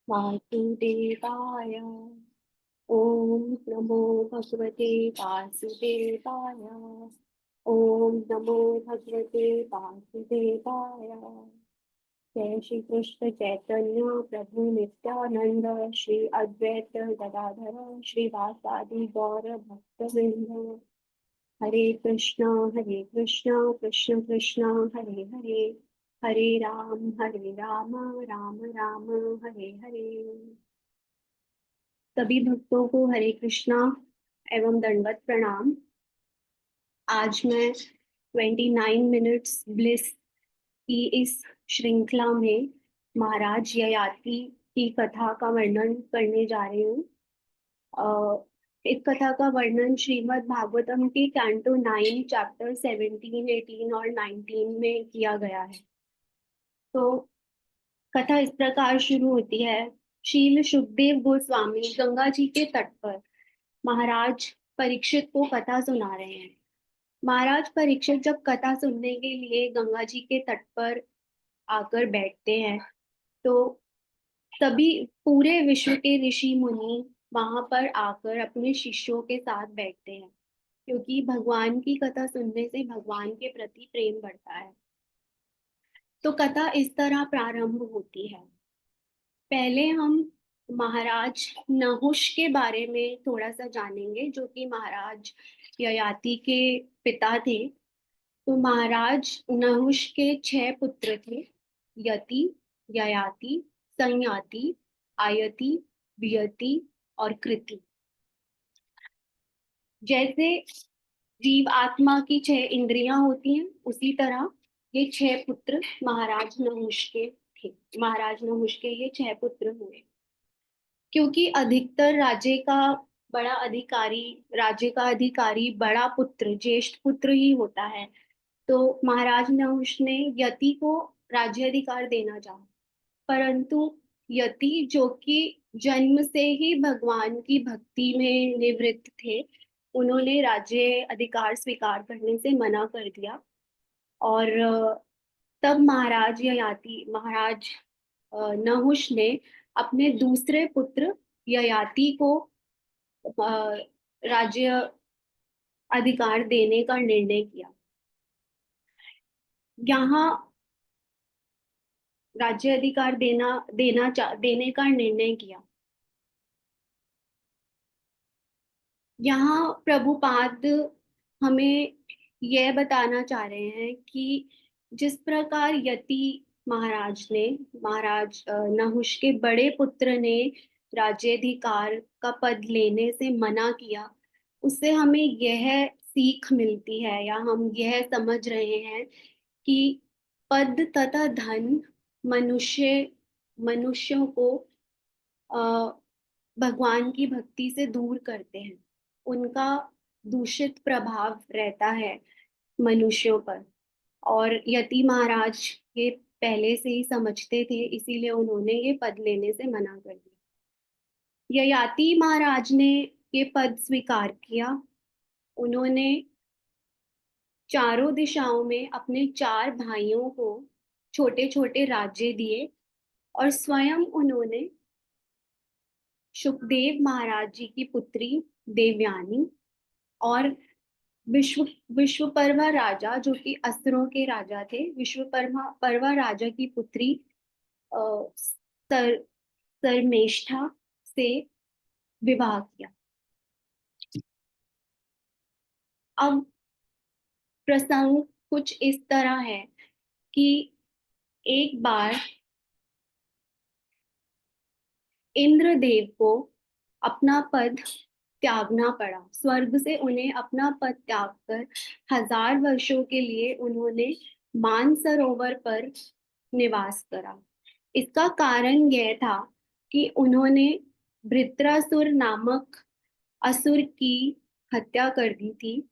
वासुदेवाय। ओम नमो भगवते वासुदेवाय। ओम नमो भगवते वासुदेवाय। जय श्री कृष्ण चैतन्य प्रभु नित्यानंद श्री अद्वैत गदाधर श्रीवासादि गौर भक्तवृंद। हरे कृष्णा कृष्ण कृष्ण हरे हरे, हरे राम राम राम हरे हरे। सभी भक्तों को हरे कृष्णा एवं दंडवत प्रणाम। आज मैं 29 मिनट्स ब्लिस की इस श्रृंखला में महाराज ययाति की कथा का वर्णन करने जा रही हूँ। इस कथा का वर्णन श्रीमद् भागवतम के कैंटो 9 चैप्टर 17, 18 और 19 में किया गया है। तो कथा इस प्रकार शुरू होती है। शील सुखदेव गोस्वामी गंगा जी के तट पर महाराज परीक्षित को कथा सुना रहे हैं। महाराज परीक्षित जब कथा सुनने के लिए गंगा जी के तट पर आकर बैठते हैं तो सभी पूरे विश्व के ऋषि मुनि वहां पर आकर अपने शिष्यों के साथ बैठते हैं, क्योंकि भगवान की कथा सुनने से भगवान के प्रति प्रेम बढ़ता है। तो कथा इस तरह प्रारंभ होती है। पहले हम महाराज नहुष के बारे में थोड़ा सा जानेंगे, जो कि महाराज ययाति के पिता थे। तो महाराज नहुष के 6 पुत्र थे। यति, ययाति, संयाति, आयति, वियति और कृति। जैसे जीव आत्मा की 6 इंद्रियां होती हैं, उसी तरह ये 6 पुत्र महाराज नहुष के थे। महाराज नहुष के ये 6 पुत्र हुए। क्योंकि अधिकतर राज्य का अधिकारी बड़ा पुत्र, ज्येष्ठ पुत्र ही होता है, तो महाराज नहुष ने यति को राज्याधिकार देना चाहा। परंतु यति, जो कि जन्म से ही भगवान की भक्ति में निवृत्त थे, उन्होंने राज्य अधिकार स्वीकार करने से मना कर दिया। और तब महाराज नहुष ने अपने दूसरे पुत्र ययाति को राज्य अधिकार देने का निर्णय किया। यहाँ राज्य अधिकार देने का निर्णय किया। यहाँ प्रभुपाद हमें यह बताना चाह रहे हैं कि जिस प्रकार यति महाराज नहुष के बड़े पुत्र ने राज्याधिकार का पद लेने से मना किया, उससे हमें यह सीख मिलती है या हम यह समझ रहे हैं कि पद तथा धन मनुष्यों को भगवान की भक्ति से दूर करते हैं। उनका दूषित प्रभाव रहता है मनुष्यों पर। और यति महाराज ये पहले से ही समझते थे, इसीलिए उन्होंने ये पद लेने से मना कर दिया। ययाति महाराज ने ये पद स्वीकार किया। उन्होंने चारों दिशाओं में अपने 4 भाइयों को छोटे छोटे राज्य दिए और स्वयं उन्होंने सुखदेव महाराज जी की पुत्री देवयानी और विश्वपर्वा राजा, जो कि असुरों के राजा थे, विश्वपर्वा राजा की पुत्री सर सरमेष्ठा से विवाह किया। अब प्रसंग कुछ इस तरह है कि एक बार इंद्रदेव को अपना पद त्यागना पड़ा। स्वर्ग से उन्हें अपना पद त्याग कर 1000 वर्षों के लिए उन्होंने मानसरोवर पर निवास करा। इसका कारण यह था कि उन्होंने वृत्रासुर नामक असुर की हत्या कर दी थी,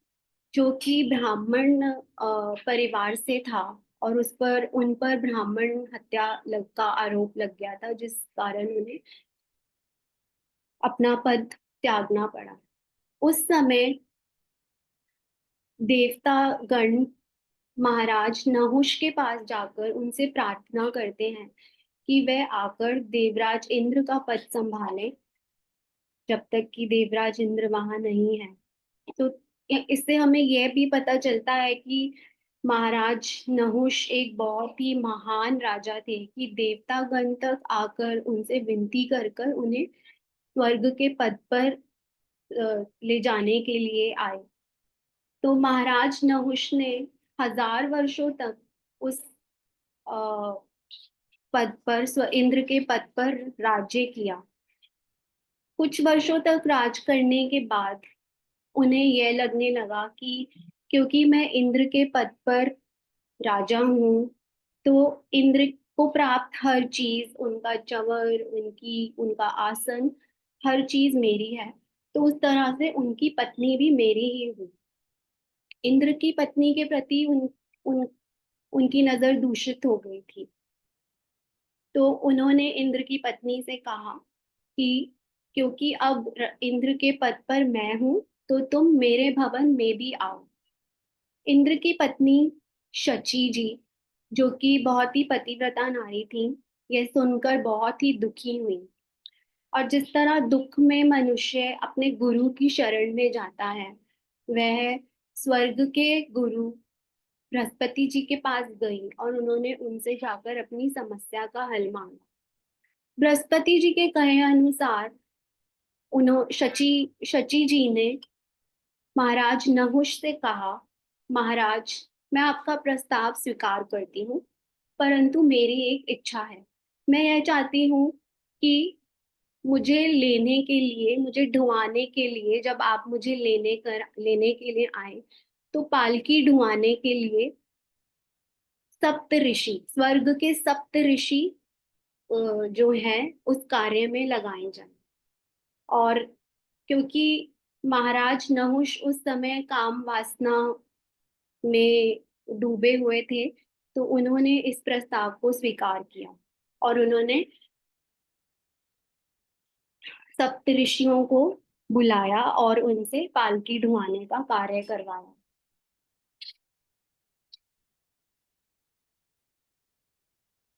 जो कि ब्राह्मण परिवार से था। और उन पर ब्राह्मण हत्या का आरोप लग गया था, जिस कारण उन्हें अपना पद त्यागना पड़ा। उस समय देवता गण महाराज नहुष के पास जाकर उनसे प्रार्थना करते हैं कि वह आकर देवराज इंद्र का पद संभाले जब तक कि देवराज इंद्र वहां नहीं है। तो इससे हमें यह भी पता चलता है कि महाराज नहुष एक बहुत ही महान राजा थे कि देवतागण तक आकर उनसे विनती कर कर उन्हें स्वर्ग के पद पर ले जाने के लिए आए। तो महाराज नहुष ने 1000 वर्षों तक उस अ, पद पर इंद्र के पद पर राज्य किया। कुछ वर्षों तक राज करने के बाद उन्हें यह लगने लगा कि क्योंकि मैं इंद्र के पद पर राजा हूँ, तो इंद्र को प्राप्त हर चीज, उनका चवर, उनका आसन, हर चीज मेरी है। तो उस तरह से उनकी पत्नी भी मेरी ही हुई। इंद्र की पत्नी के प्रति उनकी नजर दूषित हो गई थी। तो उन्होंने इंद्र की पत्नी से कहा कि क्योंकि अब इंद्र के पद पर मैं हूं, तो तुम मेरे भवन में भी आओ। इंद्र की पत्नी शची जी, जो कि बहुत ही पतिव्रता नारी थी, यह सुनकर बहुत ही दुखी हुई। और जिस तरह दुख में मनुष्य अपने गुरु की शरण में जाता है, वह स्वर्ग के गुरु बृहस्पति जी के पास गई और उन्होंने उनसे जाकर अपनी समस्या का हल मांगा। बृहस्पति जी के कहे अनुसार उन्होंने शची जी ने महाराज नहुष से कहा, महाराज, मैं आपका प्रस्ताव स्वीकार करती हूँ, परंतु मेरी एक इच्छा है। मैं यह चाहती हूँ कि मुझे ढुआने के लिए, जब आप मुझे लेने के लिए आए, तो पालकी ढुआने के लिए सप्त ऋषि, स्वर्ग के सप्त ऋषि जो है उस कार्य में लगाए जाए। और क्योंकि महाराज नहुष उस समय काम वासना में डूबे हुए थे, तो उन्होंने इस प्रस्ताव को स्वीकार किया और उन्होंने सप्तऋषियों को बुलाया और उनसे पालकी ढुआने का कार्य करवाया।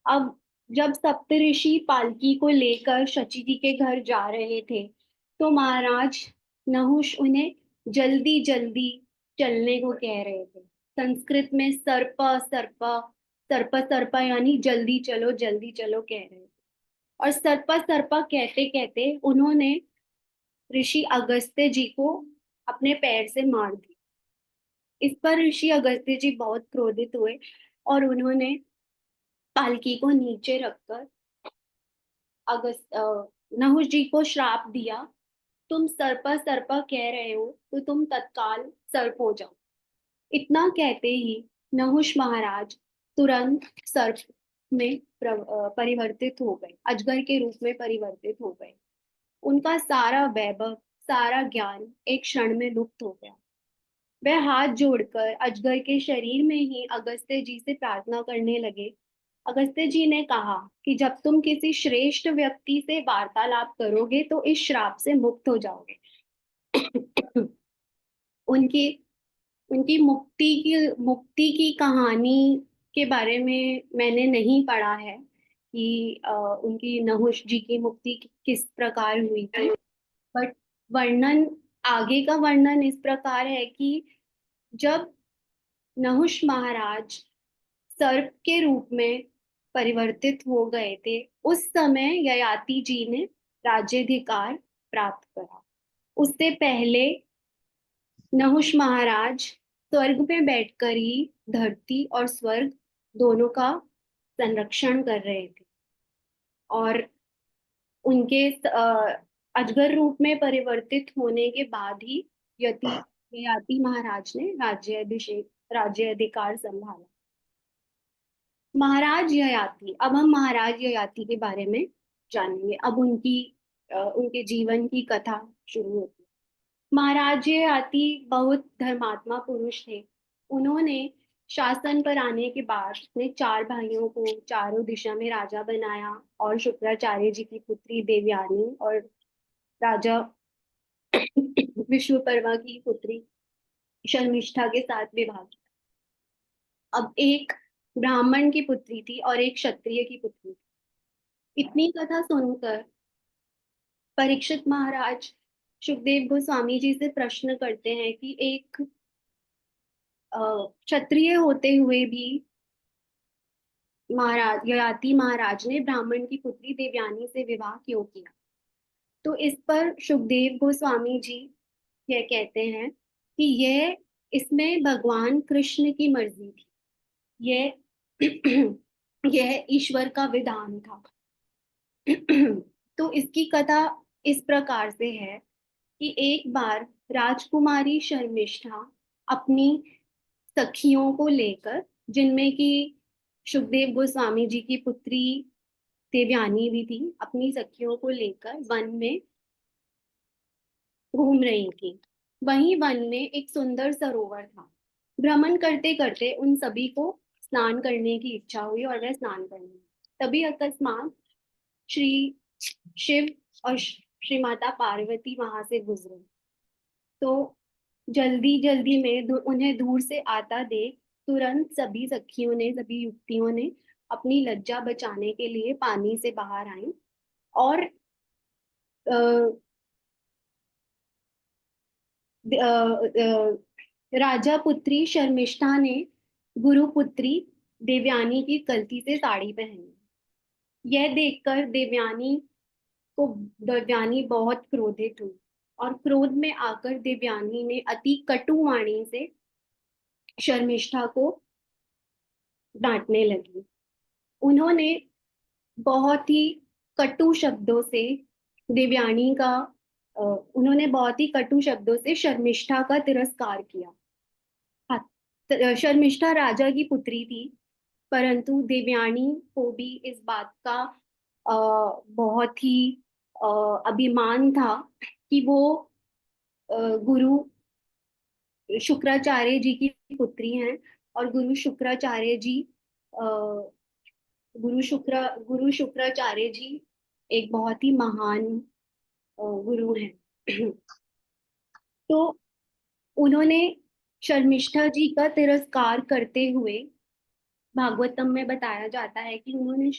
अब जब सप्तऋषि पालकी को लेकर शची जी के घर जा रहे थे, तो महाराज नहुष उन्हें जल्दी जल्दी चलने को कह रहे थे। संस्कृत में सर्प सर्प सर्प सर्प यानी जल्दी चलो कह रहे थे। और सर्प सर्प कहते कहते उन्होंने ऋषि अगस्त्य जी को अपने पैर से मार दिया। इस पर ऋषि अगस्त्य जी बहुत क्रोधित हुए और उन्होंने पालकी को नीचे रखकर नहुष जी को श्राप दिया, तुम सर्पा सर्पा कह रहे हो, तो तुम तत्काल सर्प हो जाओ। इतना कहते ही नहुष महाराज तुरंत सर्प में परिवर्तित हो गए, अजगर के रूप में परिवर्तित हो गए। उनका सारा वैभव, सारा ज्ञान एक क्षण में लुप्त हो गया। वह हाथ जोड़कर अजगर के शरीर में ही अगस्त्य जी से प्रार्थना करने लगे। अगस्त्य जी ने कहा कि जब तुम किसी श्रेष्ठ व्यक्ति से वार्तालाप करोगे तो इस श्राप से मुक्त हो जाओगे। उनकी उनकी मुक्ति की कहानी के बारे में मैंने नहीं पढ़ा है कि उनकी नहुष जी की मुक्ति किस प्रकार हुई थी। बट वर्णन आगे का वर्णन इस प्रकार है कि जब नहुष महाराज सर्प के रूप में परिवर्तित हो गए थे, उस समय ययाति जी ने राज्याधिकार प्राप्त करा। उससे पहले नहुष महाराज स्वर्ग में बैठकर ही धरती और स्वर्ग दोनों का संरक्षण कर रहे थे। और उनके अजगर रूप में परिवर्तित होने के बाद ही ययाति महाराज ने राज्याधिकार संभाला। महाराज ययाति, अब हम महाराज ययाति के बारे में जानेंगे। अब उनके जीवन की कथा शुरू होती है। महाराज ययाति बहुत धर्मात्मा पुरुष थे। उन्होंने शासन पर आने के बाद अपने 4 भाइयों को चारों दिशा में राजा बनाया और शुक्राचार्य जी की पुत्री देवयानी और राजा विश्वकर्मा की पुत्री शर्मिष्ठा के साथ विवाह किया। अब एक ब्राह्मण की पुत्री थी और एक क्षत्रिय की पुत्री थी। इतनी कथा सुनकर परीक्षित महाराज सुखदेव गोस्वामी जी से प्रश्न करते हैं कि एक क्षत्रिय होते हुए भी महाराज ययाति महाराज ने ब्राह्मण की पुत्री देवयानी से विवाह क्यों किया। तो इस पर सुखदेव गोस्वामी जी यह कहते हैं कि यह इसमें भगवान कृष्ण की मर्जी थी। यह यह ईश्वर का विधान था। तो इसकी कथा इस प्रकार से है कि एक बार राजकुमारी शर्मिष्ठा अपनी सखियों को लेकर, जिनमें कि सुखदेव गोस्वामी जी की पुत्री देवयानी भी थी, अपनी सखियों को लेकर वन में घूम रही थी। वहीं वन में एक सुंदर सरोवर था। भ्रमण करते करते उन सभी को स्नान करने की इच्छा हुई और वह स्नान करने लगे। तभी अकस्मात श्री शिव और श्री माता पार्वती वहां से गुजरे। तो जल्दी जल्दी में उन्हें दूर से आता देख तुरंत सभी सखियों ने, सभी युवतियों ने अपनी लज्जा बचाने के लिए पानी से बाहर आई और अ, राजा पुत्री शर्मिष्ठा ने गुरु पुत्री देवयानी की गलती से साड़ी पहनी। यह देखकर देवयानी बहुत क्रोधित हुई और क्रोध में आकर देवयानी ने अति कटु वाणी से शर्मिष्ठा को डांटने लगी। उन्होंने बहुत ही कटु शब्दों से देवयानी का उन्होंने बहुत ही कटु शब्दों से शर्मिष्ठा का तिरस्कार किया। हाँ, शर्मिष्ठा राजा की पुत्री थी, परंतु देवयानी को भी इस बात का बहुत ही अभिमान था कि वो गुरु शुक्राचार्य जी की पुत्री हैं और अ, गुरु शुक्राचार्य जी एक बहुत ही महान गुरु हैं। तो उन्होंने शर्मिष्ठा जी का तिरस्कार करते हुए, भागवतम में बताया जाता है कि उन्होंने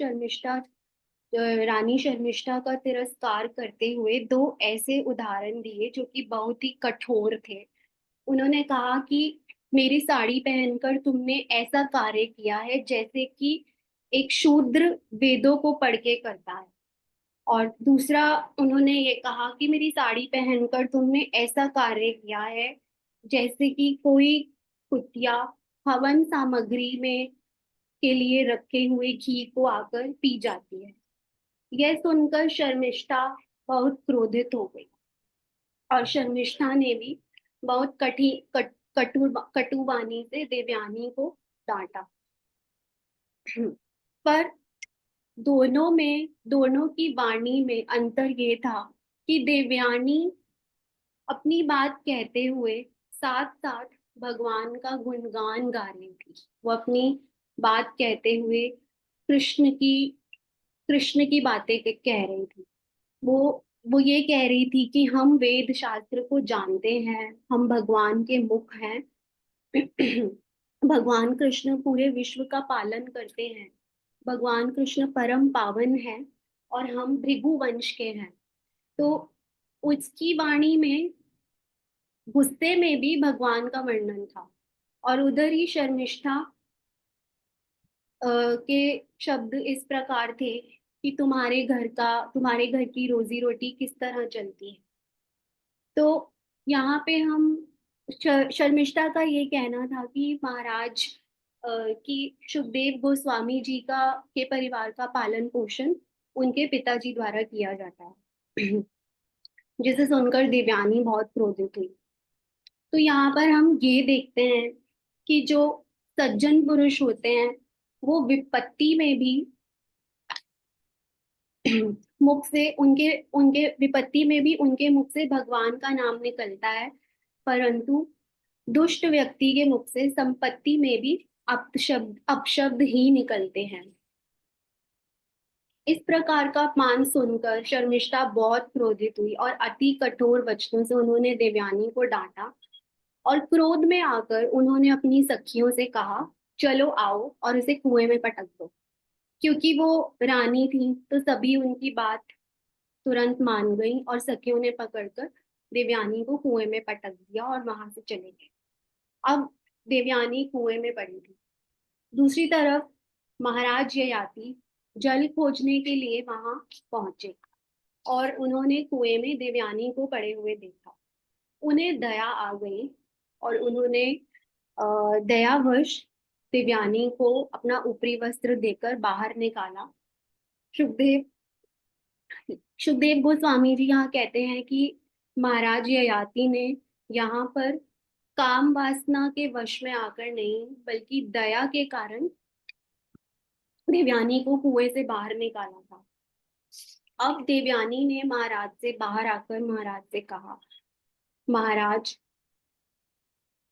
रानी शर्मिष्ठा का तिरस्कार करते हुए दो ऐसे उदाहरण दिए जो कि बहुत ही कठोर थे। उन्होंने कहा कि मेरी साड़ी पहनकर तुमने ऐसा कार्य किया है जैसे कि एक शूद्र वेदों को पढ़ के करता है। और दूसरा, उन्होंने ये कहा कि मेरी साड़ी पहनकर तुमने ऐसा कार्य किया है जैसे कि कोई कुतिया हवन सामग्री में के लिए रखे हुए घी को आकर पी जाती है। यह सुनकर शर्मिष्ठा बहुत क्रोधित हो गई और शर्मिष्ठा ने भी बहुत कटु वाणी से देवयानी को डांटा। पर दोनों की वाणी में अंतर ये था कि देवयानी अपनी बात कहते हुए साथ साथ भगवान का गुणगान गा रही थी। वो अपनी बात कहते हुए कृष्ण की कृष्ण की बातें कह रही थी। वो वो ये कह रही थी कि हम वेद शास्त्र को जानते हैं, हम भगवान के मुख हैं। भगवान कृष्ण पूरे विश्व का पालन करते हैं। भगवान कृष्ण परम पावन है और हम भृगु वंश के हैं। तो उसकी वाणी में गुस्से में भी भगवान का वर्णन था और उधर ही शर्मिष्ठा के शब्द इस प्रकार थे कि तुम्हारे घर की रोजी रोटी किस तरह चलती है। तो यहाँ पे हम शर्मिष्ठा का ये कहना था कि महाराज कि सुखदेव गोस्वामी जी का के परिवार का पालन पोषण उनके पिताजी द्वारा किया जाता है। जिसे सुनकर देवयानी बहुत क्रोधित हुई। तो यहाँ पर हम ये देखते हैं कि जो सज्जन पुरुष होते हैं वो विपत्ति में भी मुख से उनके उनके विपत्ति में भी उनके मुख से भगवान का नाम निकलता है, परंतु दुष्ट व्यक्ति के मुख से संपत्ति में भी अपशब्द ही निकलते हैं। इस प्रकार का अपमान सुनकर शर्मिष्ठा बहुत क्रोधित हुई और अति कठोर वचनों से उन्होंने देवयानी को डांटा और क्रोध में आकर उन्होंने अपनी सखियों से कहा चलो आओ और उसे कुएं में पटक दो। क्योंकि वो रानी थी तो सभी उनकी बात तुरंत मान गई और सखियों ने पकड़कर देवयानी को कुएं में पटक दिया और वहां से चले गए। अब देवयानी कुएं में पड़ी थी। दूसरी तरफ महाराज ययाति जल खोजने के लिए वहां पहुंचे और उन्होंने कुएं में देवयानी को पड़े हुए देखा। उन्हें दया आ गई और उन्होंने दयावश देवयानी को अपना ऊपरी वस्त्र देकर बाहर निकाला। सुखदेव सुखदेव गोस्वामी जी यहाँ कहते हैं कि महाराज ययाति ने यहाँ पर काम वासना के वश में आकर नहीं बल्कि दया के कारण देवयानी को कुएं से बाहर निकाला था। अब देवयानी ने महाराज से बाहर आकर महाराज से कहा, महाराज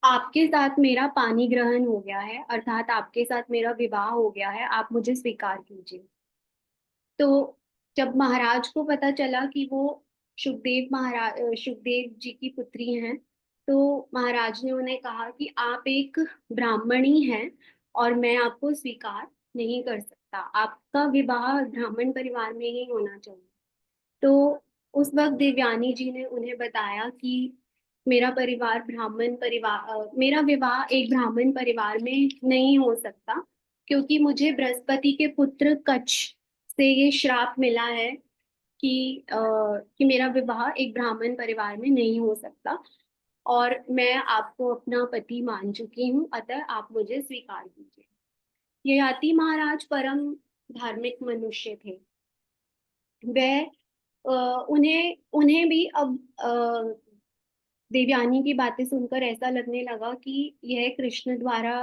आपके साथ मेरा पानी ग्रहण हो गया है, अर्थात आपके साथ मेरा विवाह हो गया है, आप मुझे स्वीकार कीजिए। तो जब महाराज को पता चला कि वो सुखदेव जी की पुत्री हैं, तो महाराज ने उन्हें कहा कि आप एक ब्राह्मणी हैं और मैं आपको स्वीकार नहीं कर सकता, आपका विवाह ब्राह्मण परिवार में ही होना चाहिए। तो उस वक्त देवयानी जी ने उन्हें बताया कि मेरा विवाह एक ब्राह्मण परिवार में नहीं हो सकता, क्योंकि मुझे बृहस्पति के पुत्र कच्छ से ये श्राप मिला है कि मेरा विवाह एक ब्राह्मण परिवार में नहीं हो सकता और मैं आपको अपना पति मान चुकी हूँ, अतः आप मुझे स्वीकार कीजिए। ययाति महाराज परम धार्मिक मनुष्य थे। वह उन्हें उन्हें भी अब देवयानी की बातें सुनकर ऐसा लगने लगा कि यह कृष्ण द्वारा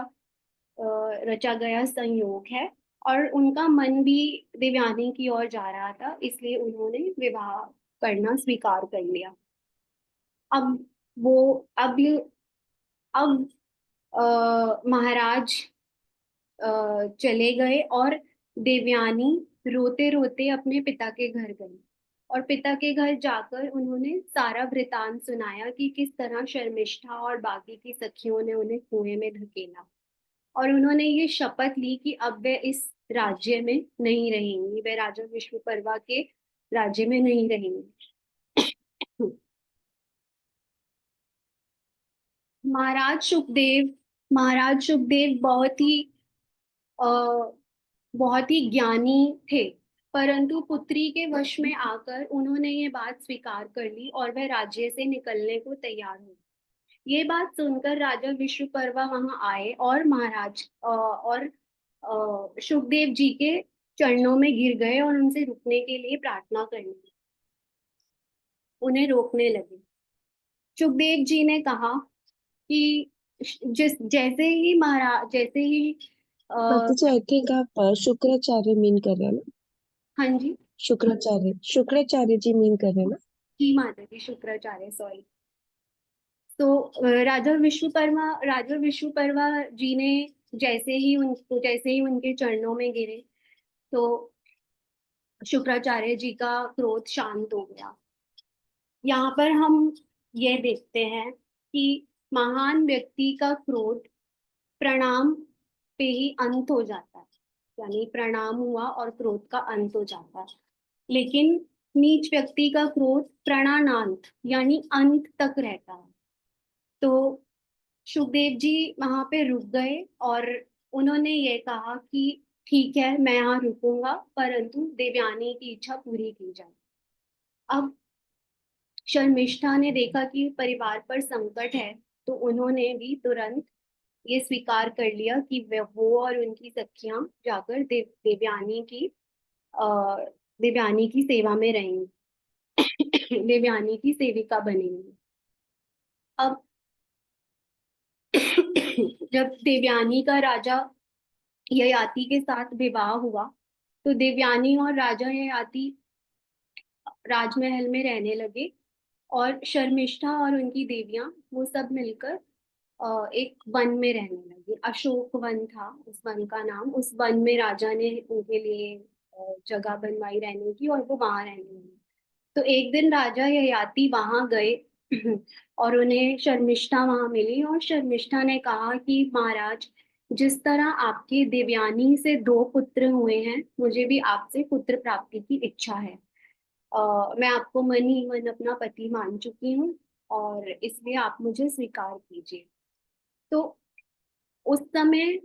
रचा गया संयोग है और उनका मन भी देवयानी की ओर जा रहा था, इसलिए उन्होंने विवाह करना स्वीकार कर लिया। अब वो अब अब महाराज चले गए और देवयानी रोते रोते अपने पिता के घर गई और पिता के घर जाकर उन्होंने सारा वृतांत सुनाया कि किस तरह शर्मिष्ठा और बाकी की सखियों ने उन्हें कुएं में धकेला और उन्होंने ये शपथ ली कि अब वे इस राज्य में नहीं रहेंगी, वे राजा विश्वकर्मा के राज्य में नहीं रहेंगी। महाराज सुखदेव महाराज सुखदेव अ, बहुत ही ज्ञानी थे, परंतु पुत्री के वश में आकर उन्होंने ये बात स्वीकार कर ली और वह राज्य से निकलने को तैयार हो। ये बात सुनकर राजा विश्वकर्मा वहां आए और सुखदेव जी के चरणों में गिर गए और उनसे रुकने के लिए प्रार्थना करने लगे, उन्हें रोकने लगे। सुखदेव जी ने कहा कि जैसे ही माता जी, आई थिंक आप शुक्राचार्य मीन कर रहे हैं ना? हाँ जी। शुक्राचार्य जी मीन कर रहे हैं ना? की माता जी शुक्राचार्य, सॉरी। तो राजा विश्वकर्मा जी ने जैसे ही उनके चरणों में गिरे तो शुक्राचार्य जी का क्रोध शांत हो गया। यहाँ पर हम ये देखते हैं कि महान व्यक्ति का क्रोध प्रणाम पे ही अंत हो जाता है, यानी प्रणाम हुआ और क्रोध का अंत हो जाता है। लेकिन नीच व्यक्ति का क्रोध प्रणानांत यानी अंत तक रहता है। तो सुखदेव जी वहां पे रुक गए और उन्होंने ये कहा कि ठीक है, मैं यहाँ रुकूंगा, परंतु देवयानी की इच्छा पूरी की जाए। अब शर्मिष्ठा ने देखा कि परिवार पर संकट है, तो उन्होंने भी तुरंत ये स्वीकार कर लिया कि वो और उनकी सखियां जाकर अ, देवयानी की सेवा में रहेंगी, देवयानी की सेविका बनेंगी। अब जब देवयानी का राजा ययाति के साथ विवाह हुआ तो देवयानी और राजा ययाति राजमहल में रहने लगे और शर्मिष्ठा और उनकी देवियां वो सब मिलकर एक वन में रहने लगी। अशोक वन था उस वन का नाम। उस वन में राजा ने उनके लिए जगह बनवाई रहने की और वो वहां रहने लगे। तो एक दिन राजा ययाति वहां गए और उन्हें शर्मिष्ठा वहां मिली और शर्मिष्ठा ने कहा कि महाराज, जिस तरह आपके देवयानी से 2 पुत्र हुए हैं, मुझे भी आपसे पुत्र प्राप्ति की इच्छा है। मैं आपको मन ही मन अपना पति मान चुकी हूँ और इसलिए आप मुझे स्वीकार कीजिए। तो उस समय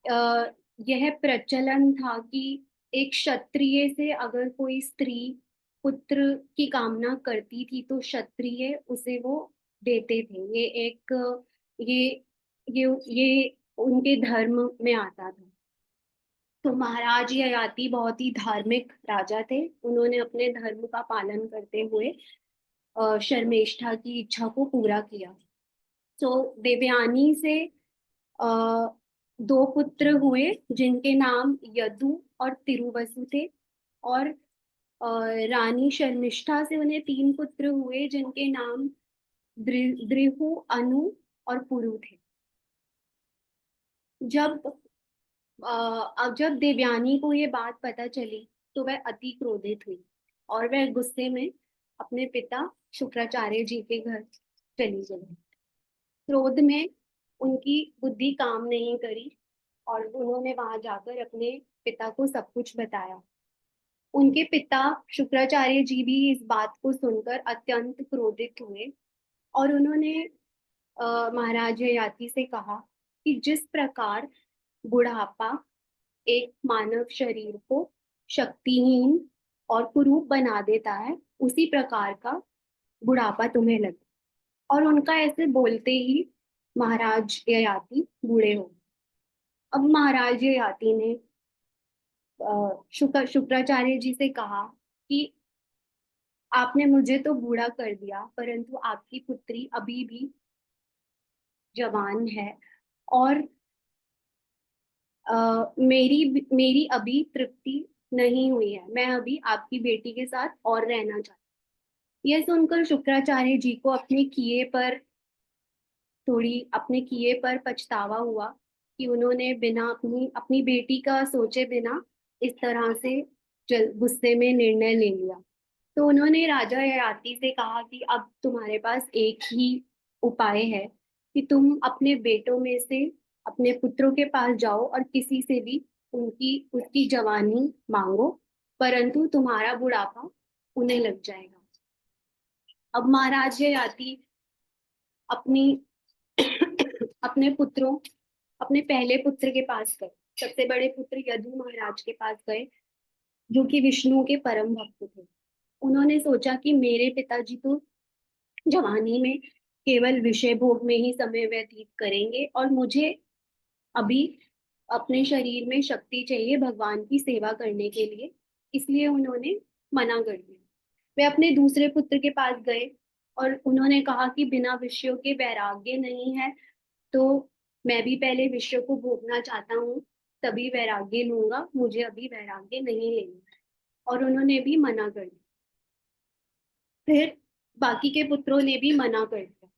अ, यह प्रचलन था कि एक क्षत्रिय से अगर कोई स्त्री पुत्र की कामना करती थी तो क्षत्रिय उसे वो देते थे। ये ये उनके धर्म में आता था। तो महाराज ययाति बहुत ही धार्मिक राजा थे। उन्होंने अपने धर्म का पालन करते हुए शर्मिष्ठा की इच्छा को पूरा किया। तो देवयानी से अ, 2 पुत्र हुए जिनके नाम यदु और तिरुवसु थे। और अ, रानी शर्मिष्ठा से उन्हें 3 पुत्र हुए जिनके नाम द्रिहु, अनु और पुरु थे। जब अब जब देवयानी को ये बात पता चली तो वह अति क्रोधित हुई और वह गुस्से में अपने पिता शुक्राचार्य जी के घर चली गई। क्रोध में उनकी बुद्धि काम नहीं करी और उन्होंने वहां जाकर अपने पिता को सब कुछ बताया। उनके पिता शुक्राचार्य जी भी इस बात को सुनकर अत्यंत क्रोधित हुए और उन्होंने महाराज ययाति से कहा कि जिस प्रकार बुढ़ापा एक मानव शरीर को शक्तिहीन और कुरूप बना देता है, उसी प्रकार का बुढ़ापा तुम्हें लगे। और उनका ऐसे बोलते ही महाराज ययाति बूढ़े हो गए। अब महाराज ययाति ने शुक्राचार्य जी से कहा कि आपने मुझे तो बूढ़ा कर दिया, परंतु आपकी पुत्री अभी भी जवान है और मेरी मेरी अभी तृप्ति नहीं हुई है। मैं अभी आपकी बेटी के साथ और रहना चाहती हूँ। यह सुनकर शुक्राचार्य जी को अपने किए पर पछतावा हुआ कि उन्होंने बिना अपनी अपनी बेटी का सोचे बिना इस तरह से जल गुस्से में निर्णय ले लिया। तो उन्होंने राजा ययाति से कहा कि अब तुम्हारे पास एक ही उपाय है कि तुम अपने बेटों में से अपने पुत्रों के पास जाओ और किसी से भी उनकी उसकी जवानी मांगो, परंतु तुम्हारा बुढ़ापा उन्हें लग जाएगा। अब महाराज ययाति अपनी अपने पुत्रों अपने पहले पुत्र के पास गए। सबसे बड़े पुत्र यदु महाराज के पास गए जो कि विष्णु के परम भक्त थे। उन्होंने सोचा कि मेरे पिताजी तो जवानी में केवल विषय भोग में ही समय व्यतीत करेंगे और मुझे अभी अपने शरीर में शक्ति चाहिए भगवान की सेवा करने के लिए, इसलिए उन्होंने मना कर दिया। वे अपने दूसरे पुत्र के पास गए और उन्होंने कहा कि बिना विषयों के वैराग्य नहीं है, तो मैं भी पहले विषय को भोगना चाहता हूँ, तभी वैराग्य लूंगा, मुझे अभी वैराग्य नहीं लेना। और उन्होंने भी मना कर दिया। फिर बाकी के पुत्रों ने भी मना कर दिया।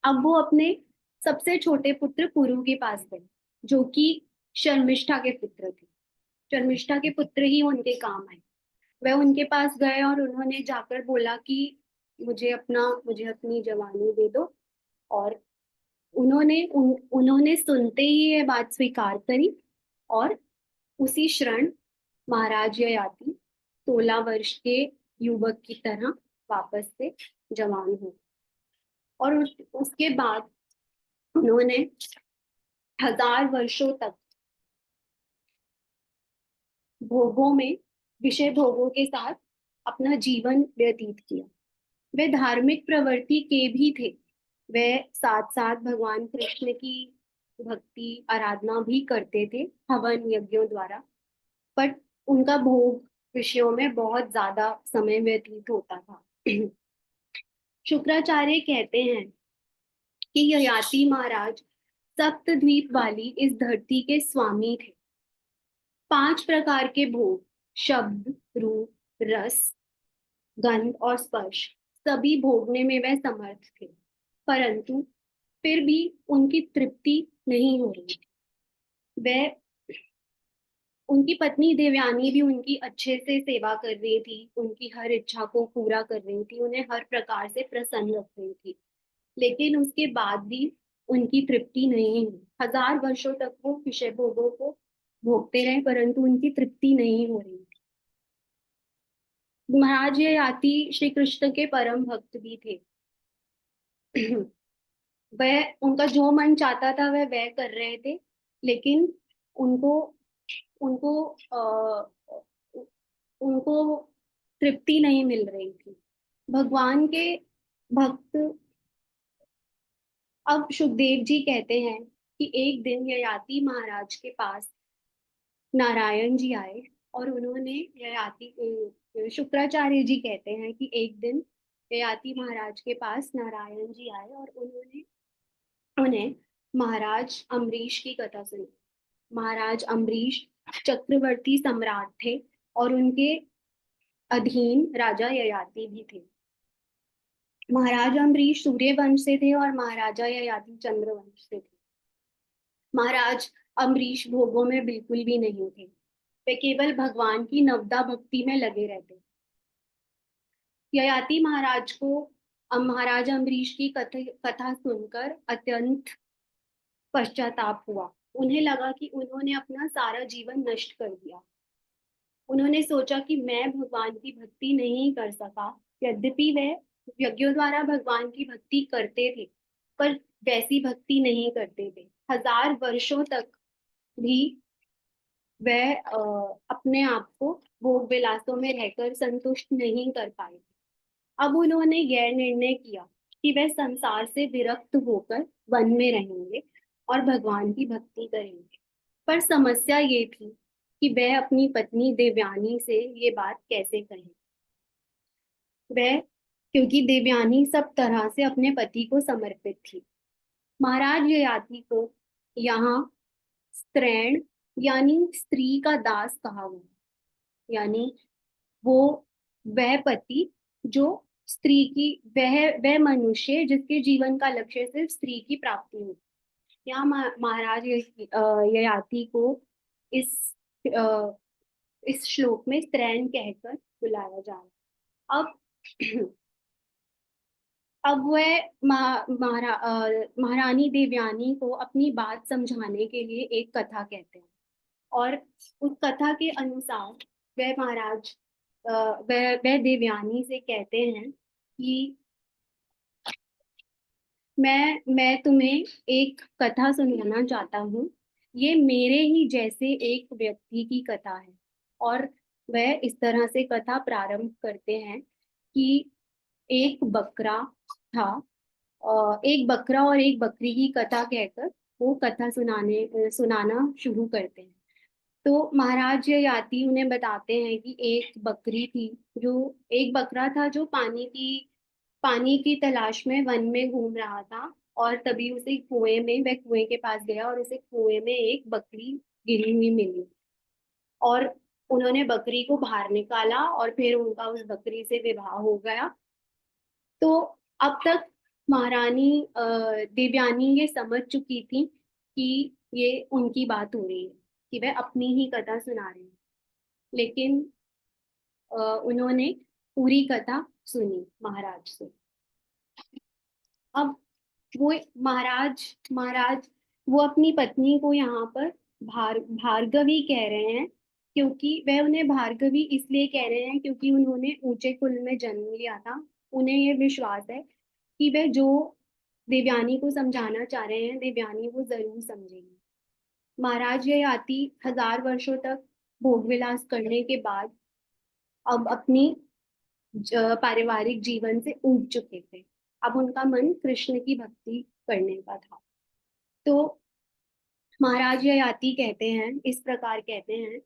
अब वो अपने सबसे छोटे पुत्र पुरु के पास गए जो कि शर्मिष्ठा के पुत्र थे। शर्मिष्ठा के पुत्र ही उनके काम आए। वह उनके पास गए और उन्होंने जाकर बोला कि मुझे अपनी जवानी दे दो। और उन्होंने सुनते ही ये बात स्वीकार करी और उसी क्षण महाराज ययाति 16 वर्ष के युवक की तरह वापस से जवान हो। और उसके बाद उन्होंने 1000 वर्षों तक भोगों में विषय भोगों के साथ अपना जीवन व्यतीत किया। वे धार्मिक प्रवृत्ति के भी थे। वे साथ साथ भगवान कृष्ण की भक्ति आराधना भी करते थे हवन यज्ञों द्वारा। बट उनका भोग विषयों में बहुत ज्यादा समय व्यतीत होता था। शुक्राचार्य कहते हैं कि ययाति महाराज सप्तद्वीप वाली इस धरती के स्वामी थे। 5 प्रकार के भोग, शब्द, रूप, रस, गंध और स्पर्श, सभी भोगने में वह समर्थ थे, परंतु फिर भी उनकी तृप्ति नहीं हो रही थी। वह उनकी पत्नी देवयानी भी उनकी अच्छे से सेवा कर रही थी, उनकी हर इच्छा को पूरा कर रही थी, उन्हें हर प्रकार से प्रसन्न रख रही थी। लेकिन उसके बाद भी उनकी तृप्ति नहीं हुई। 1000 वर्षों तक वो विषय भोगों को भोगते रहे, परंतु उनकी तृप्ति नहीं हो रही थी। महाराज ययाति श्री कृष्ण के परम भक्त भी थे। वह उनका जो मन चाहता था वह कर रहे थे, लेकिन उनको उनको उनको तृप्ति नहीं मिल रही थी। भगवान के भक्त, अब सुखदेव जी कहते हैं कि एक दिन ययाति महाराज के पास नारायण जी आए और उन्होंने शुक्राचार्य जी कहते हैं कि एक दिन ययाति महाराज के पास नारायण जी आए और उन्होंने उन्हें महाराज अम्बरीश की कथा सुनी। महाराज अम्बरीश चक्रवर्ती सम्राट थे और उनके अधीन राजा ययाति भी थे। महाराज अम्बरीश सूर्य वंश से थे और महाराजा ययाति चंद्र वंश से थे। महाराज अम्बरीश भोगों में बिल्कुल भी नहीं थे, वे केवल भगवान की नवदा भक्ति में लगे रहते। ययाति महाराज को महाराज अम्बरीश की कथा सुनकर अत्यंत पश्चाताप हुआ। उन्हें लगा कि उन्होंने अपना सारा जीवन नष्ट कर दिया। उन्होंने सोचा कि मैं भगवान की भक्ति नहीं कर सका, यद्यपि वे यज्ञों द्वारा भगवान की भक्ति करते थे, पर वैसी भक्ति नहीं करते थे। 1000 वर्षों तक भी वह अपने आप को भोग विलासों में रहकर संतुष्ट नहीं कर पाए। अब उन्होंने यह निर्णय किया कि वह संसार से विरक्त होकर वन में रहेंगे और भगवान की भक्ति करेंगे। पर समस्या ये थी कि वह अपनी पत्नी देवयानी से ये बात कैसे कहें। वह क्योंकि देवयानी सब तरह से अपने पति को समर्पित थी। महाराज ययाति को यहाँ स्त्रैण यानी स्त्री का दास कहा गया, यानी वो वह पति जो स्त्री की, वह मनुष्य जिसके जीवन का लक्ष्य सिर्फ स्त्री की प्राप्ति हो। यहाँ महाराज ययाति को इस इस श्लोक में स्त्रैण कहकर बुलाया जा रहा है। अब वह महारानी देवयानी को अपनी बात समझाने के लिए एक कथा कहते हैं और उस कथा के अनुसार वह महाराज वह देवयानी से कहते हैं कि मैं तुम्हें एक कथा सुनाना चाहता हूँ। ये मेरे ही जैसे एक व्यक्ति की कथा है। और वह इस तरह से कथा प्रारंभ करते हैं कि एक बकरा था, एक बकरा और एक बकरी की कथा कहकर वो कथा सुनाना शुरू करते हैं। तो महाराज ययाति उन्हें बताते हैं कि एक बकरी थी, जो एक बकरा था जो पानी की तलाश में वन में घूम रहा था और तभी उसे वह कुएं के पास गया और उसे कुएं में एक बकरी गिरी हुई मिली और उन्होंने बकरी को बाहर निकाला और फिर उनका उस बकरी से विवाह हो गया। तो अब तक महारानी देवयानी ये समझ चुकी थी कि ये उनकी बात हो रही है, कि वह अपनी ही कथा सुना रही है, लेकिन उन्होंने पूरी कथा सुनी महाराज से। अब वो महाराज वो अपनी पत्नी को यहाँ पर भार्गवी कह रहे हैं, क्योंकि वह उन्हें भार्गवी इसलिए कह रहे हैं क्योंकि उन्होंने ऊंचे कुल में जन्म लिया था। उन्हें ये विश्वास है कि वह जो देवयानी को समझाना चाह रहे हैं देवयानी वो जरूर समझेगी। महाराज ययाति 1000 वर्षों तक भोग विलास करने के बाद अब अपनी पारिवारिक जीवन से ऊब चुके थे। अब उनका मन कृष्ण की भक्ति करने का था। तो महाराज ययाति कहते हैं, इस प्रकार कहते हैं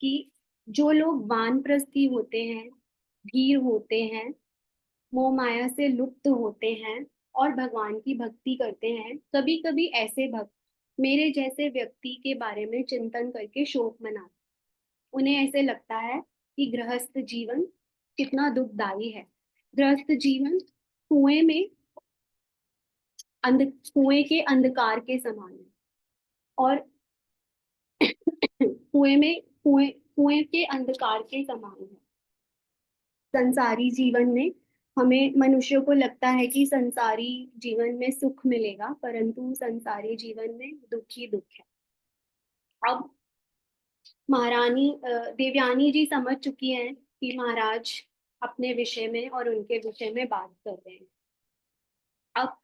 कि जो लोग वानप्रस्थी होते हैं, धीर होते हैं, मोह माया से लुप्त होते हैं और भगवान की भक्ति करते हैं, कभी कभी ऐसे भक्त मेरे जैसे व्यक्ति के बारे में चिंतन करके शोक मनाते। उन्हें ऐसे लगता है कि गृहस्थ जीवन कितना दुखदाई है। गृहस्थ जीवन कुएं में कुएं के अंधकार के समान है और कुएं के अंधकार के समान है। संसारी जीवन में हमें मनुष्यों को लगता है कि संसारी जीवन में सुख मिलेगा, परंतु संसारी जीवन में दुख ही दुख है। अब महारानी देवयानी जी समझ चुकी हैं कि महाराज अपने विषय में और उनके विषय में बात कर रहे हैं। अब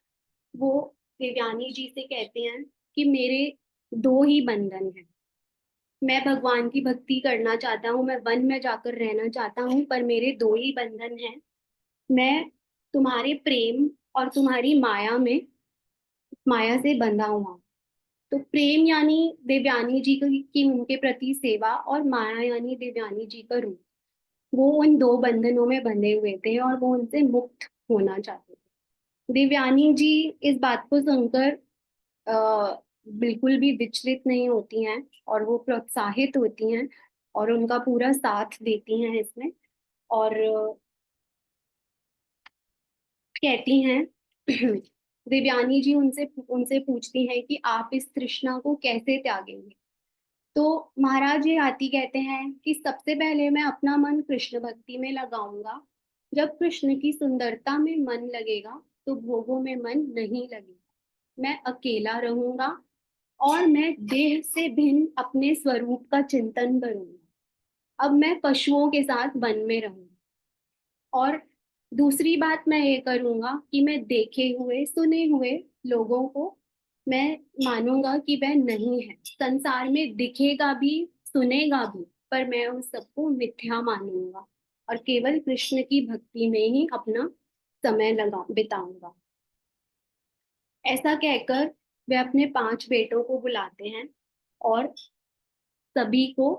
वो देवयानी जी से कहते हैं कि मेरे दो ही बंधन हैं। मैं भगवान की भक्ति करना चाहता हूँ, मैं वन में जाकर रहना चाहता हूँ, पर मेरे दो ही बंधन हैं। मैं तुम्हारे प्रेम और तुम्हारी माया में, माया से बंधा हुआ हूँ। तो प्रेम यानी देवयानी जी की उनके प्रति सेवा, और माया यानी देवयानी जी का रूप। वो उन दो बंधनों में बंधे हुए थे और वो उनसे मुक्त होना चाहते थे। देवयानी जी इस बात को सुनकर बिल्कुल भी विचलित नहीं होती हैं, और वो प्रोत्साहित होती हैं और उनका पूरा साथ देती हैं इसमें। और कहती हैं देवयानी जी उनसे उनसे पूछती हैं कि आप इस तृष्णा को कैसे त्यागेंगे। तो महाराज ये आती कहते हैं कि सबसे पहले मैं अपना मन कृष्ण भक्ति में लगाऊंगा। जब कृष्ण की सुंदरता में मन लगेगा तो भोगों में मन नहीं लगेगा। मैं अकेला रहूंगा और मैं देह से भिन्न अपने स्वरूप का चिंतन करूंगा। अब मैं पशुओं के साथ वन में रहूंगा। और दूसरी बात मैं ये करूंगा कि मैं देखे हुए सुने हुए लोगों को मैं मानूंगा कि वह नहीं है। संसार में दिखेगा भी, सुनेगा भी, पर मैं उन सबको मिथ्या मानूंगा और केवल कृष्ण की भक्ति में ही अपना समय लगा बिताऊंगा। ऐसा कहकर वे अपने 5 बेटों को बुलाते हैं और सभी को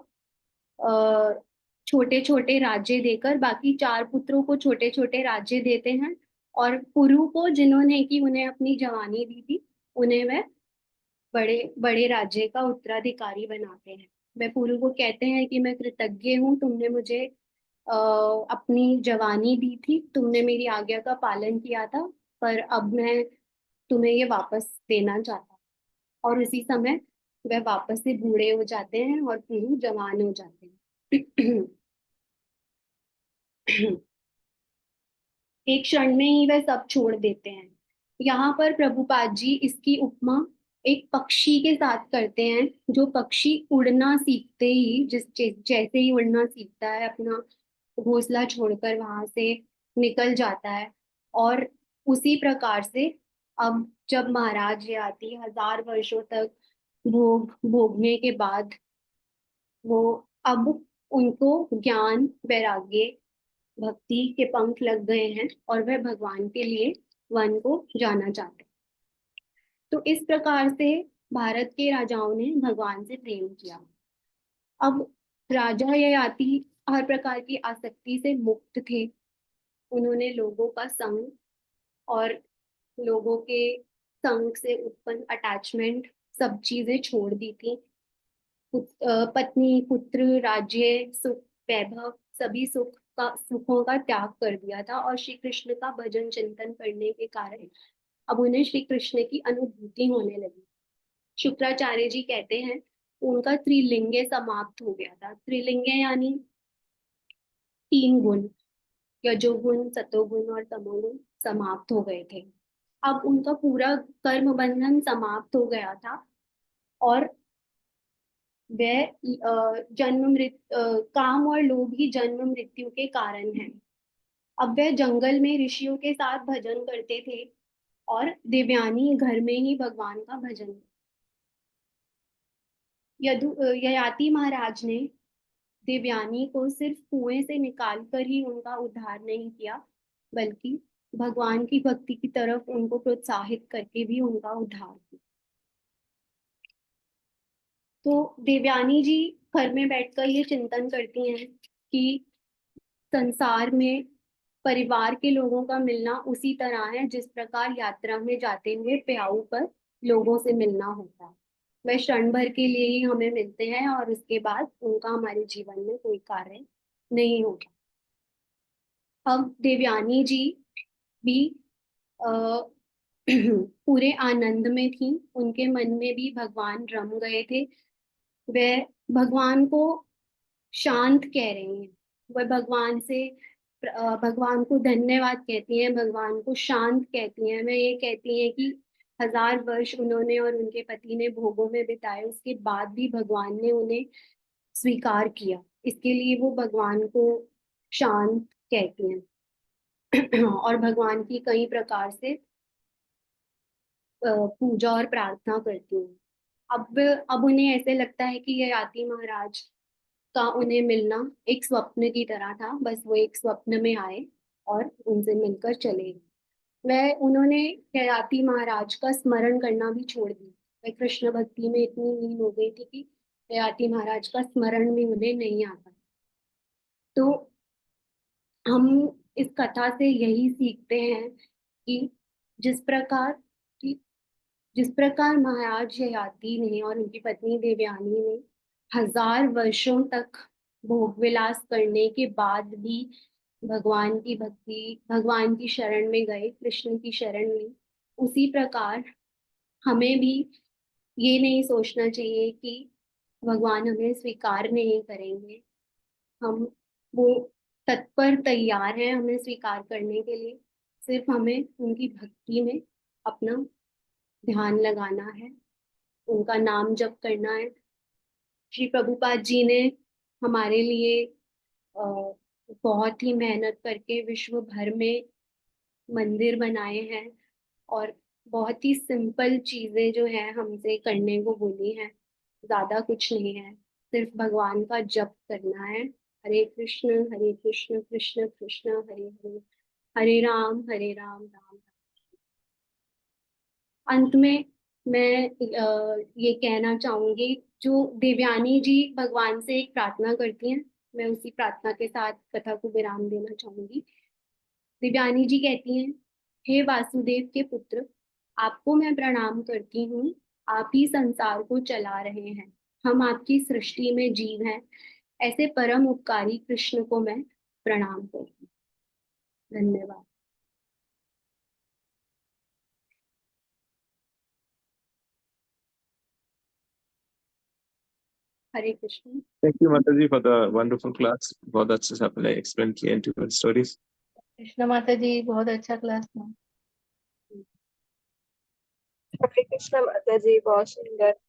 छोटे छोटे राज्य देकर, बाकी 4 पुत्रों को छोटे छोटे राज्य देते हैं, और पुरु को, जिन्होंने कि उन्हें अपनी जवानी दी थी, उन्हें वह बड़े बड़े राज्य का उत्तराधिकारी बनाते हैं। वह पुरु को कहते हैं कि मैं कृतज्ञ हूँ, तुमने मुझे अपनी जवानी दी थी, तुमने मेरी आज्ञा का पालन किया था, पर अब मैं तुम्हें ये वापस देना चाहता हूँ। और उसी समय वह वापस से बूढ़े हो जाते हैं और पुरु जवान हो जाते हैं। एक क्षण में ही वह सब छोड़ देते हैं। यहाँ पर प्रभुपाद जी इसकी उपमा एक पक्षी के साथ करते हैं। जो पक्षी उड़ना सीखते ही, जैसे ही उड़ना सीखता है, अपना घोंसला छोड़कर वहां से निकल जाता है। और उसी प्रकार से अब जब महाराज ये आती 1000 वर्षों तक भोगने के बाद, वो अब उनको ज्ञान, वैराग्य, भक्ति के पंख लग गए हैं और वह भगवान के लिए वन को जाना चाहते हैं। तो इस प्रकार से भारत के राजाओं ने भगवान से प्रेम किया। अब राजा ययाति हर प्रकार की आसक्ति से मुक्त थे। उन्होंने लोगों का संग और लोगों के संग से उत्पन्न अटैचमेंट, सब चीजें छोड़ दी थी। पत्नी, पुत्र, राज्य, सुख, वैभव, सभी सुखों का त्याग कर दिया था, और श्री कृष्ण का भजन चिंतन करने के कारण अब उन्हें श्री कृष्ण की अनुभूति होने लगी। शुक्राचार्य जी कहते हैं उनका त्रिलिंगे समाप्त हो गया था। त्रिलिंगे यानी 3 गुण, रजोगुण, सतोगुण और तमोगुण समाप्त हो गए थे। अब उनका पूरा कर्म बंधन समाप्त हो गया था, और वह जन्म मृत्यु, काम और लोभ ही जन्म मृत्यु के कारण है। अब वह जंगल में ऋषियों के साथ भजन करते थे और देवयानी घर में ही भगवान का भजन। ययाति महाराज ने देवयानी को सिर्फ कुएं से निकाल कर ही उनका उद्धार नहीं किया, बल्कि भगवान की भक्ति की तरफ उनको प्रोत्साहित करके भी उनका उद्धार किया। तो देवयानी जी घर में बैठकर ये चिंतन करती हैं कि संसार में परिवार के लोगों का मिलना उसी तरह है जिस प्रकार यात्रा में जाते हुए प्याऊ पर लोगों से मिलना होता है। वह क्षण भर के लिए ही हमें मिलते हैं और उसके बाद उनका हमारे जीवन में कोई कार्य नहीं होता। अब देवयानी जी भी अ, पूरे आनंद में थी। उनके मन में भी भगवान रम गए थे। वह भगवान को शांत कह रही हैं। वह भगवान से भगवान को धन्यवाद कहती हैं, भगवान को शांत कहती हैं। मैं ये कहती हैं कि 1000 वर्ष उन्होंने और उनके पति ने भोगों में बिताए, उसके बाद भी भगवान ने उन्हें स्वीकार किया, इसके लिए वो भगवान को शांत कहती हैं। और भगवान की कई प्रकार से पूजा और प्रार्थना करती हूँ। अब उन्हें ऐसे लगता है कि ययाति महाराज का उन्हें मिलना एक स्वप्न की तरह था, बस वो एक स्वप्न में आए और उनसे मिलकर चले गए। वह उन्होंने ययाति महाराज का स्मरण करना भी छोड़ दिया। वह कृष्ण भक्ति में इतनी लीन हो गई थी कि ययाति महाराज का स्मरण भी उन्हें नहीं आता। तो हम इस कथा से यही सीखते हैं कि जिस प्रकार कि जिस प्रकार महाराज ययाति ने और उनकी पत्नी देवयानी ने 1000 वर्षों तक भोग विलास करने के बाद भी भगवान की भक्ति, भगवान की शरण में गए, कृष्ण की शरण ली, उसी प्रकार हमें भी ये नहीं सोचना चाहिए कि भगवान हमें स्वीकार नहीं करेंगे। हम वो तत्पर तैयार हैं हमें स्वीकार करने के लिए, सिर्फ हमें उनकी भक्ति में अपना ध्यान लगाना है, उनका नाम जप करना है। श्री प्रभुपाद जी ने हमारे लिए बहुत ही मेहनत करके विश्व भर में मंदिर बनाए हैं और बहुत ही सिंपल चीजें जो है हमसे करने को बोली हैं। ज्यादा कुछ नहीं है, सिर्फ भगवान का जप करना है। हरे कृष्ण कृष्ण कृष्ण हरे हरे, हरे राम राम राम। अंत में मैं ये कहना चाहूंगी, जो देवयानी जी भगवान से एक प्रार्थना करती हैं, मैं उसी प्रार्थना के साथ कथा को विराम देना चाहूंगी। दिव्यानी जी कहती हैं, हे वासुदेव के पुत्र, आपको मैं प्रणाम करती हूँ। आप ही संसार को चला रहे हैं, हम आपकी सृष्टि में जीव हैं। ऐसे परम उपकारी कृष्ण को मैं प्रणाम करती हूँ। धन्यवाद। हरे Krishna. Thank you, Mataji, for the wonderful class. बहुत अच्छे से आपने explain किया into the stories. कृष्ण माता जी, बहुत अच्छा क्लास था। हरे कृष्ण माता जी, बहुत सुंदर।